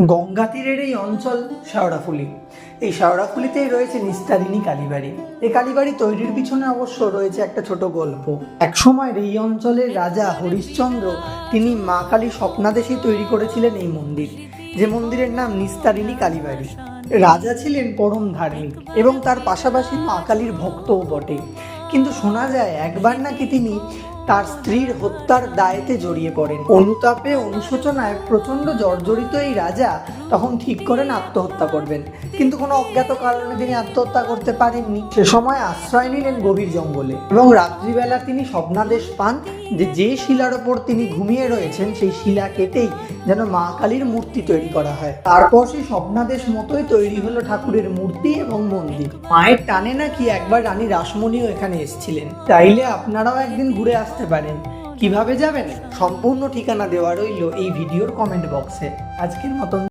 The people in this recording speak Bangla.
গঙ্গা তীরের এই অঞ্চল শেওড়াফুলি। এই শেওড়াফুলিতেই রয়েছে নিস্তারিণী কালীবাড়ি। এই কালীবাড়ি তৈরির পিছনে অবশ্য রয়েছে একটা ছোট গল্প। একসময় এই অঞ্চলের রাজা হরিশ্চন্দ্র তিনি মা কালী স্বপ্নাদেশেই তৈরি করেছিলেন এই মন্দির, যে মন্দিরের নাম নিস্তারিণী কালীবাড়ি। রাজা ছিলেন পরম ধার্মিক এবং তার পাশাপাশি মা কালীর ভক্তও বটে, কিন্তু শোনা যায় একবার নাকি তিনি তার স্ত্রীর হত্যার দায়েতে জড়িয়ে পড়েন। অনুতাপে অনুশোচনায় প্রচণ্ড জর্জরিত এই রাজা তখন ঠিক করেন আত্মহত্যা করবেন, কিন্তু কোনো অজ্ঞাত কারণে তিনি আত্মহত্যা করতে পারেননি। সে সময় আশ্রয় নিলেন গভীর জঙ্গলে এবং রাত্রিবেলা তিনি স্বপ্নাদেশ পান যে শিলার ওপর তিনি ঘুমিয়ে রয়েছেন সেই শিলা কেটেই যেন মা কালীর মূর্তি তৈরি করা হয়। তারপর সেই স্বপ্নাদেশ মতোই তৈরি হলো ঠাকুরের মূর্তি এবং মন্দির। মায়ের টানে নাকি একবার রানী রাসমণিও এখানে এসেছিলেন। চাইলে আপনারাও একদিন ঘুরে আসতে পারেন। কিভাবে যাবেন সম্পূর্ণ ঠিকানা দেওয়া রইল এই ভিডিওর কমেন্ট বক্সে। আজকের মতন